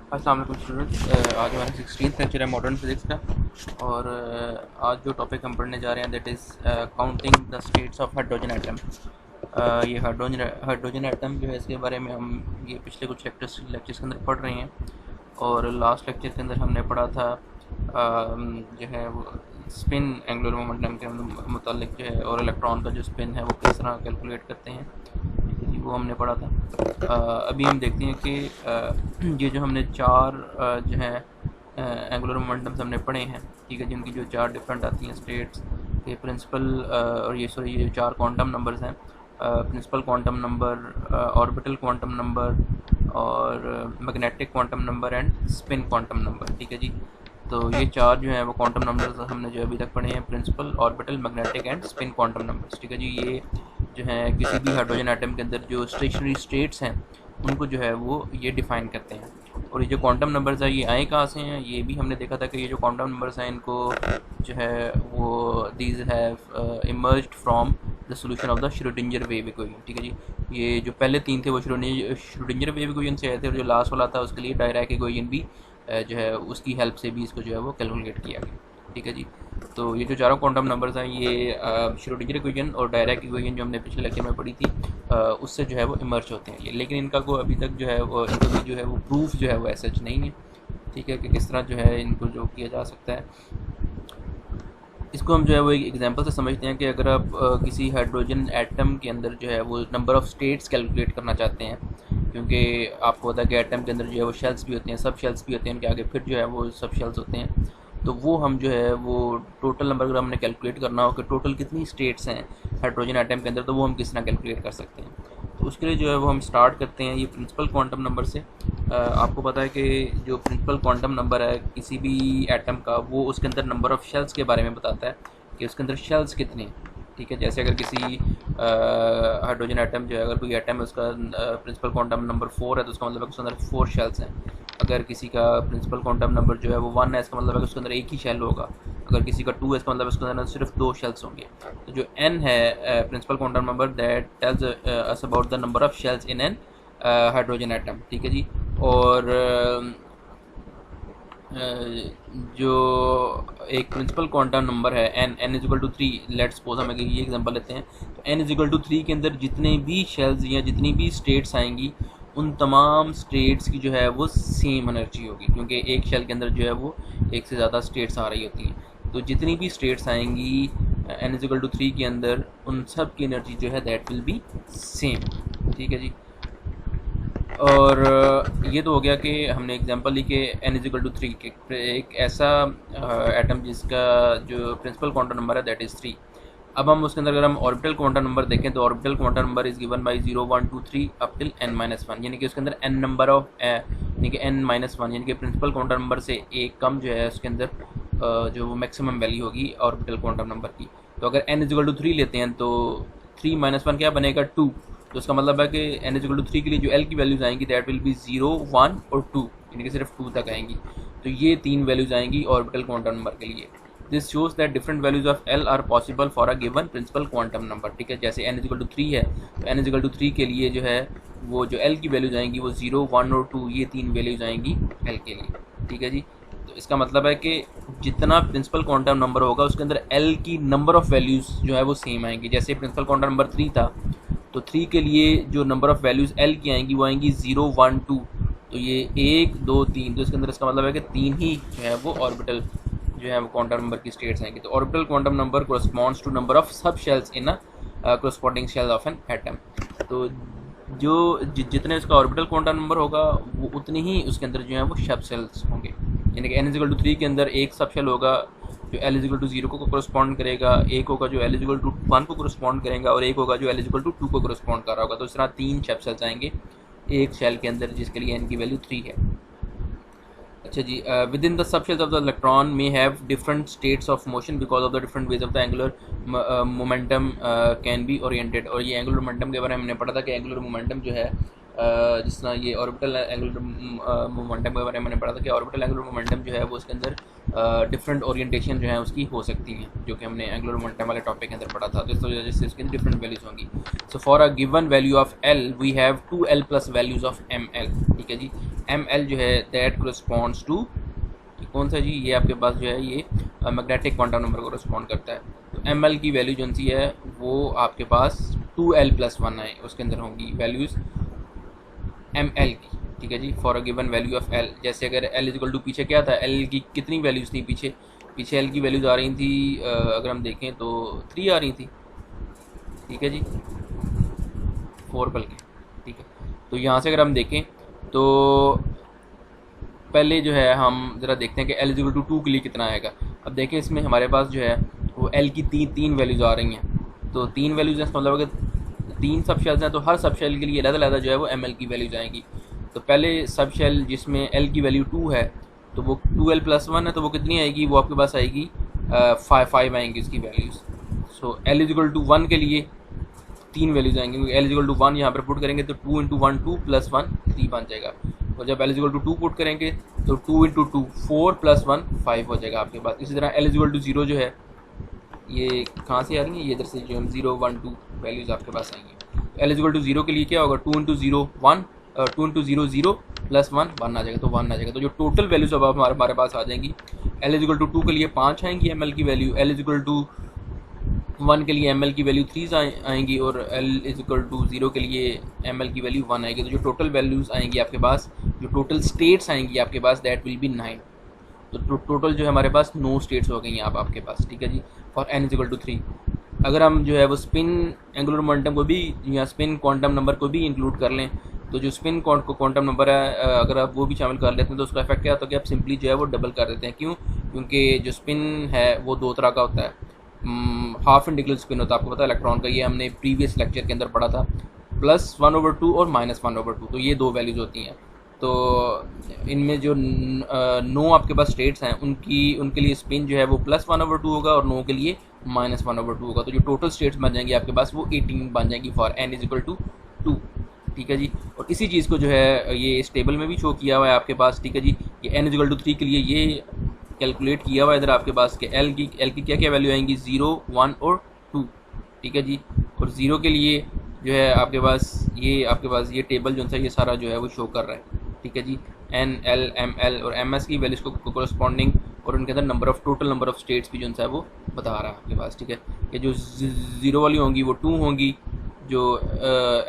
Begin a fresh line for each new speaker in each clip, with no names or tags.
अस्सलाम वालेकुम स्टूडेंट्स। आज हमारा 16th लेक्चर है मॉडर्न फिज़िक्स का। और आज जो टॉपिक हम पढ़ने जा रहे हैं that is counting the states of hydrogen atom. ये हाइड्रोजन एटम जो है इसके बारे में हम ये पिछले कुछ लेक्चर्स के अंदर पढ़ रहे हैं। और लास्ट लेक्चर के अंदर हमने पढ़ा था जो है वो स्पिन एंगुलर मोमेंटम के मुतालिक जो है, और इलेक्ट्रॉन का जो स्पिन है वो किस तरह कैलकुलेट करते हैं, वो हमने पढ़ा था। अभी हम देखते हैं कि ये जो हमने चार जो है एंगुलर मोमेंटम्स हमने पढ़े हैं, ठीक है, जिनकी जो चार डिफरेंट आती हैं स्टेट्स के प्रिंसिपल, और ये चार क्वांटम नंबर्स हैं, principal quantum number, orbital quantum number, और magnetic quantum number and spin quantum number, ठीक है जी। तो ये चार जो है वो क्वांटम नंबर्स हमने जो अभी तक पढ़े हैं, principal, orbital, magnetic and spin quantum numbers, ठीक है जी। ये जो है किसी भी हाइड्रोजन एटम के अंदर जो स्टेशनरी स्टेट्स हैं उनको जो है वो ये डिफ़ाइन करते हैं। और ये जो क्वांटम नंबर्स हैं ये आए कहाँ से हैं, ये भी हमने देखा था कि ये जो क्वांटम नंबर्स हैं इनको जो है वो these have emerged from the solution of the Schrodinger wave equation, ठीक है जी। ये जो पहले तीन थे वो श्रोडिंगर वेव इक्वेशन से आए थे, और जो लास्ट वाला था उसके लिए डायराक इक्वेशन भी जो है उसकी हेल्प से भी इसको जो है वो कैलकुलेट किया गया, ठीक है जी। तो ये जो चारों क्वांटम नंबर्स हैं ये श्रोडिंगर इक्वेशन और डायराक इक्वेशन जो हमने पिछले लेक्चर में पढ़ी थी उससे जो है वो इमर्ज होते हैं ये, लेकिन इनका को अभी तक जो है वो इनका भी जो है वो प्रूफ जो है वो ऐसा नहीं है, ठीक है, कि किस तरह जो है इनको जो किया जा सकता है। इसको हम जो है वो एक एग्जांपल से समझते हैं कि अगर आप किसी हाइड्रोजन एटम के अंदर जो है वो नंबर ऑफ़ स्टेट्स कैलकुलेट करना चाहते हैं, क्योंकि आपको पता है कि एटम के अंदर जो है वो शेल्स भी होते हैं, सब शेल्स भी होते हैं, उनके आगे फिर जो है वो सब शेल्स होते हैं। तो वो हम जो है वो टोटल नंबर अगर हमने कैलकुलेट करना हो कि टोटल कितनी स्टेट्स हैं हाइड्रोजन एटम के अंदर, तो वो हम किस तरह कैलकुलेट कर सकते हैं। तो उसके लिए जो है वो हम स्टार्ट करते हैं ये प्रिंसिपल क्वांटम नंबर से। आपको पता है कि जो प्रिंसिपल क्वांटम नंबर है किसी भी एटम का, वो उसके अंदर नंबर ऑफ़ शेल्स के बारे में बताता है कि उसके अंदर शेल्स कितने हैं, ठीक है। जैसे अगर किसी हाइड्रोजन एटम जो है, अगर कोई एटम है उसका प्रिंसिपल क्वांटम नंबर 4 है तो उसका मतलब है कि उसके अंदर 4 शेल्स हैं। अगर किसी का प्रिंसिपल क्वांटम नंबर जो है वो 1 है, इसका मतलब है कि उसके अंदर एक ही शेल होगा। अगर किसी का 2 है इसका मतलब है उसके अंदर सिर्फ 2 शेल्स होंगे। तो जो n है principal quantum number, that tells us about the number of shells in an hydrogen atom, ठीक है जी। और जो एक प्रिंसिपल क्वांटम नंबर है n equal to 3, let's suppose हम ये एग्जांपल लेते हैं, तो n इजिकल टू 3 के अंदर जितने भी शेल्स या जितनी भी स्टेट्स आएंगी उन तमाम स्टेट्स की जो है वो सेम एनर्जी होगी, क्योंकि एक शेल के अंदर जो है वो एक से ज़्यादा स्टेट्स आ रही होती हैं। तो जितनी भी स्टेट्स आएंगी n इजिकल टू 3 के अंदर, उन सब की एनर्जी जो है दैट विल बी सेम, ठीक है जी। और ये तो हो गया कि हमने एग्जांपल ली कि n इजिकल टू 3 के एक ऐसा एटम जिसका जो प्रिंसिपल क्वांटम नंबर है दैट इज़ 3। अब हम उसके अंदर अगर हम ऑर्बिटल क्वांटम नंबर देखें तो orbital quantum number is given by 0 1 2 3 up till n-1, यानी कि उसके अंदर n नंबर ऑफ यानी कि n-1, यानी कि प्रिंसिपल क्वांटम नंबर से एक कम जो है उसके अंदर जो वो मैक्सिमम वैल्यू होगी ऑर्बिटल क्वांटम नंबर की। तो अगर n इजिकल टू 3 लेते हैं तो 3-1 क्या बनेगा 2। तो इसका मतलब है कि n इजिकल टू 3 के लिए जो l की वैल्यूज़ आएंगी दैट विल बी 0 1 और 2, यानी कि सिर्फ 2 तक आएंगी। तो ये तीन वैल्यूज़ आएंगी ऑर्बिटल क्वांटम नंबर के लिए। This shows that different values of l are possible for a given principal quantum number, ठीक है। जैसे n इजिकल टू 3 है तो n इजिकल टू 3 के लिए जो है वो जो l की वैल्यूज़ आएंगी वो 0 1 और 2, ये तीन वैल्यूज़ आएंगी l के लिए, ठीक है जी। तो इसका मतलब है कि जितना प्रिंसिपल क्वांटम नंबर होगा उसके अंदर l की नंबर ऑफ़ वैल्यूज़ जो है वो सेम आएंगी। जैसे प्रिंसिपल क्वांटम नंबर 3 था तो 3 के लिए जो नंबर ऑफ़ वैल्यूज़ l की आएंगी वो आएंगी 0 1 2, तो ये 1 2 3, तो इसके अंदर इसका मतलब है कि 3 ही जो है वो ऑर्बिटल जो है वो क्वांटम नंबर की स्टेट्स आएंगी। तो orbital quantum number corresponds to number of sub shells in a corresponding shell of an atom. तो जो जितने उसका ऑर्बिटल क्वांटम नंबर होगा वो उतने ही उसके अंदर जो है वो सब शेल्स होंगे, यानी कि n इजिकल टू 3 के अंदर एक सब शेल होगा जो l इजिकल टू 0 को कोरस्पॉन्ड करेगा, एक होगा जो l इजिकल टू 1 को कोरस्पॉन्ड करेगा, और एक होगा जो l इजिकल टू 2 को कोरस्पॉन्ड कर रहा होगा। तो इस तरह 3 सब शेल्स आएंगे एक शेल के अंदर जिसके लिए n की वैल्यू 3 है। अच्छा जी, within the subshells of the electron may have different states of motion because of the different ways of the angular momentum can be oriented. और ये एंगुलर मोमेंटम के बारे में हमने पढ़ा था कि एंगुलर मोमेंटम जो है जिस तरह ये ऑर्बिटल एंगुलर मोमेंटम के बारे में मैंने पढ़ा था कि ऑर्बिटल एंगुलर मोमेंटम जो है वो उसके अंदर डिफरेंट ओरिएंटेशन जो है उसकी हो सकती है, जो कि हमने एंगुलर मोमेंटम वाले टॉपिक के अंदर पढ़ा था। तो इस वजह से उसकी डिफरेंट वैल्यूज होंगी। So for a given value of L we have 2l plus values of M L. ठीक है जी, एम एल जो है दैट कोरिस्पॉन्ड्स टू कौन सा जी, ये आपके पास जो है ये मैग्नेटिक क्वांटम नंबर को रिस्पॉन्ड करता है। तो एम एल की वैल्यू जो सी है वो आपके पास 2l प्लस 1 है, उसके अंदर होंगी वैल्यूज़ एम एल की। ठीक है जी, for a given value of L. जैसे अगर एल इजिकल टू पीछे क्या था, एल की कितनी वैल्यूज़ थी पीछे एल की वैल्यूज़ आ रही थी अगर हम देखें तो 3 आ रही थी। ठीक है जी, 4 बल्कि। ठीक है, तो यहाँ से अगर हम देखें तो पहले जो है हम ज़रा देखते हैं कि एल इजिकल टू 2 के लिए कितना आएगा। अब देखें इसमें हमारे पास जो है वो एल की तीन वैल्यूज़ आ रही हैं। तो 3 वैल्यूज़ हैं, मतलब अगर 3 सब शेल्स हैं तो हर सब शेल के लिए अलग जो है वो एम एल की वैल्यूज़ आएंगी। तो पहले सब शेल जिसमें एल की वैल्यू 2 है तो वो 2l प्लस 1 है, तो वो कितनी आएगी, वो आपके पास आएगी 5 आएंगी इसकी values. So L equal to 1 के लिए 3 वैल्यूज़ आएंगी, क्योंकि एल इजिकल टू 1 यहाँ पर पुट करेंगे तो 2 इंटू 1 2 प्लस 1 3 बन जाएगा। और जब एल इजिकल टू 2 पुट करेंगे तो 2 इंटू 2 4 प्लस 1 5 हो जाएगा आपके पास। इसी तरह एल इजिकल टू 0 जो है ये कहाँ से आ रही है, ये इधर से जो हम 0 1 2 वैल्यूज़ आपके पास आएंगी। एल इजिकल टू 0 के लिए क्या होगा, 2 इंटू 0 1 2 इंटू 0 0 प्लस 1 1 आ जाएगा, तो 1 आ जाएगा। तो जो टोटल वैल्यूज अब हमारे पास आ जाएंगी, एल इजिकल टू 2 के लिए 5 आएंगी एम एल की वैल्यू, एल इजिकल टू 1 के लिए एम एल की वैल्यू 3 आएंगी और एल इजिकल टू 0 के लिए एम एल की वैल्यू 1 आएगी। तो जो टोटल वैल्यूज़ आएंगी आपके पास, जो टोटल स्टेट्स आएंगी आपके पास, दैट विल बी 9। तो टोटल जो है हमारे पास 9 स्टेट्स हो गई हैं आपके पास। ठीक है जी, फॉर एन इजिकल टू 3। अगर हम जो है वो स्पिन एंगुलर मोमेंटम को भी या स्पिन क्वांटम नंबर को भी इंक्लूड कर लें, तो जो स्पिन क्वांटम नंबर है अगर आप वो भी शामिल कर लेते हैं तो उसका इफेक्ट क्या होता है कि आप सिंपली जो है वो डबल कर देते हैं। क्यों? क्योंकि जो स्पिन है वो 2 तरह का होता है, हाफ इंटीग्रल स्पिन होता है, आपको पता है इलेक्ट्रॉन का, ये हमने प्रीवियस लेक्चर के अंदर पढ़ा था, +1/2 और -1/2। तो ये 2 वैल्यूज़ होती हैं। तो इनमें जो 9 आपके पास स्टेट्स हैं उनके लिए स्पिन जो है वो +1/2 होगा और 9 के लिए -1/2 होगा। तो जो टोटल स्टेट्स बन जाएंगी आपके पास वो 18 बन जाएंगी फॉर n इजिकल टू 2। ठीक है जी, और इसी चीज़ को जो है ये इस टेबल में भी शो किया हुआ है आपके पास। ठीक है जी, ये n इजिकल टू 3 के लिए ये कैलकुलेट किया हुआ है इधर आपके पास कि एल की क्या क्या वैल्यू आएंगी, 0 1 और 2। ठीक है जी, और 0 के लिए जो है आपके पास ये टेबल जो है ये सारा जो है वो शो कर रहा है। ठीक है जी, एन एल एम एल और एम एस की वैल्यूज़ को कोरस्पॉन्डिंग और उनके अंदर टोटल नंबर ऑफ स्टेट्स भी जो है वो बता रहा है आपके पास। ठीक है, ये जो 0 वाली होंगी वो 2 होंगी, जो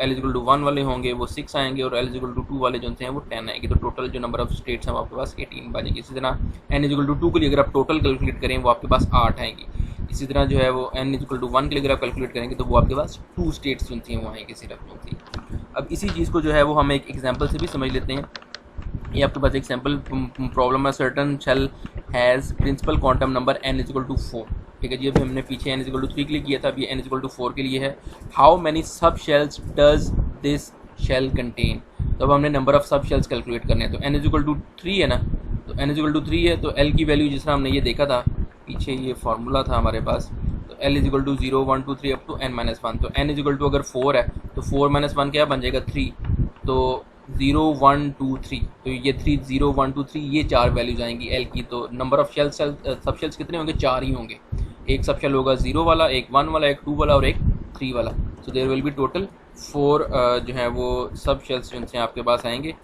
एल इजिकल टू 1 वाले होंगे वो 6 आएंगे और एल इजिकल टू 2 वाले जो हैं वो 10 आएंगे। तो टोटल जो नंबर ऑफ स्टेट्स हैं वो आपके पास 18 बनेगी। इसी तरह एन इजिकल टू 2 के लिए अगर आप टोटल कैलकुलेट करें वो आपके पास 8 आएंगी। इसी तरह जो है वो एन इजिकल टू 1 के लिए अगर आप कैलकुलेट करेंगे तो वो आपके पास 2 स्टेट्स जो हैं वो आएंगे सिर्फ जो थी। अब इसी चीज़ को जो है वो हम एक एग्जाम्पल से भी समझ लेते हैं। ये आपके पास एक सैम्पल प्रॉब्लम है, certain shell has principal quantum number n equal to 4। ठीक है जी, अभी हमने पीछे n इजिकल टू 3 के लिए किया था, अभी n इजिकल टू 4 के लिए है। How many sub shells does this shell contain. तो अब हमने number of sub shells calculate करने हैं। तो n इजिकल टू 3 है ना, तो n इजिकल टू 3 है तो l की वैल्यू जिस तरह हमने ये देखा था पीछे, ये फार्मूला था हमारे पास, तो l equal to 0 1 2 3 up to n-1। तो n इजिकल टू अगर 4 है तो 4 - 1 क्या बन जाएगा 3, तो 0 1 2 3, तो ये 3 0 1 2 3 ये 4 वैल्यूज आएंगी एल की। तो नंबर ऑफ सब शेल्स कितने होंगे, 4 ही होंगे। एक सब शेल होगा 0 वाला, एक 1 वाला, एक 2 वाला और एक 3 वाला। So there will be total 4 जो है वो सब शेल्स जो हैं आपके पास आएंगे।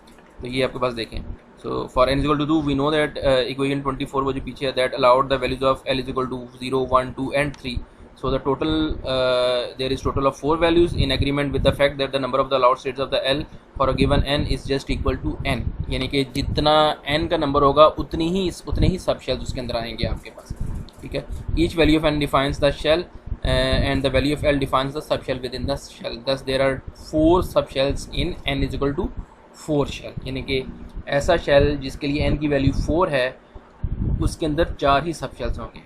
तो ये आपके पास देखें, so for n equal to 2 we know that equation 24 वो जो पीछे है, that allowed the values of l equal to 0 1 2 and 3। So the total there is total of 4 values in agreement with the fact that the number of the allowed states of the L for a given n is just equal to n। यानी कि जितना n का number होगा उतने ही सब shells उसके अंदर आएंगे आपके पास। ठीक है, each value of n defines the shell and the value of L defines the subshell within the shell। Thus there are 4 subshells in n is equal to 4 shell। यानी कि ऐसा शेल जिसके लिए n की वैल्यू 4 है उसके अंदर 4 ही सब शेल्स होंगे।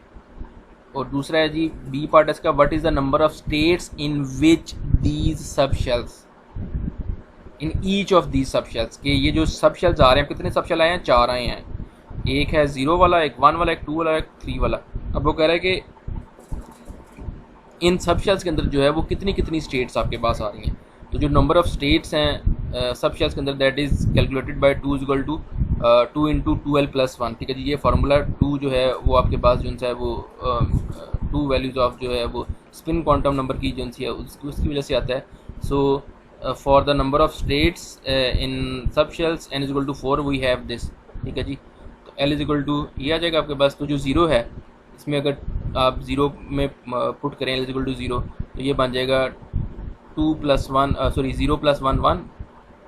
और दूसरा है जी बी पार्ट इसका, what is the number of states in which these sub shells, in each of these sub shells, के ये जो सब शेल्स आ रहे हैं कितने सब शेल आए हैं, 4 आए हैं। एक है 0 वाला, एक 1 वाला, एक 2 वाला, एक 3 वाला। अब वो कह रहा है कि इन सब शेल्स के अंदर जो है वो कितनी स्टेट्स आपके पास आ रही हैं। तो जो नंबर ऑफ स्टेट्स हैं सब शेल्स के अंदर, that is calculated by 2 equal to 2 into 2l+1। ठीक है जी, ये फार्मूला 2 जो है वो आपके पास जो है वो 2 वैल्यूज़ ऑफ जो है वो स्पिन क्वांटम नंबर की जो है उसकी वजह से आता है। So for the number of states in sub shells n is equal to 4 we have this. ठीक है जी, तो l इज इक्वल टू ये आ जाएगा आपके पास। तो जो ज़ीरो है इसमें अगर आप ज़ीरो में पुट करें l इज इक्वल टू 0, तो ये बन जाएगा 2 + 1 सॉरी 0 + 1 1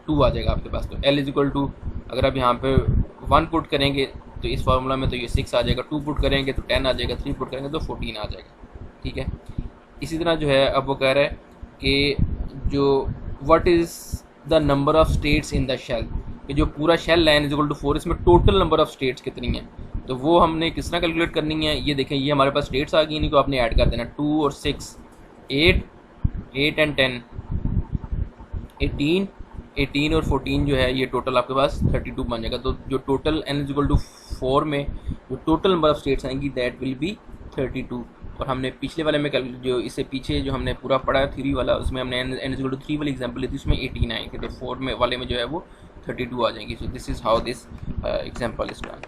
2 आ जाएगा आपके पास। तो l इज इक्वल टू अगर आप यहाँ पे 1 पुट करेंगे तो इस फार्मूला में तो ये 6 आ जाएगा, 2 पुट करेंगे तो 10 आ जाएगा, 3 पुट करेंगे तो 14 आ जाएगा। ठीक है, इसी तरह जो है अब वो कह रहा है कि जो what is the number of states in the shell, कि जो पूरा shell n is equal to 4 इसमें टोटल नंबर ऑफ स्टेट्स कितनी हैं, तो वो हमने किस तरह कैलकुलेट करनी है। ये देखें, ये हमारे पास स्टेट्स आ गई, इन्हीं को आपने ऐड कर देना, 2 और 6 8 8 एंड 10 18 और 14 जो है ये टोटल आपके पास 32 बन जाएगा। तो जो total n is equal to 4 में जो टोटल नंबर ऑफ स्टेट्स आएंगी दैट विल बी 32। और हमने पिछले वाले में जो इससे पीछे जो हमने पूरा पढ़ा है थ्री वाला, उसमें हमने n इज इक्वल टू 3 वाली एग्जाम्पल ली थी, उसमें 18 आएंगे, तो 4 में वाले में जो है वो 32 आ जाएंगी। So this is how this example is done.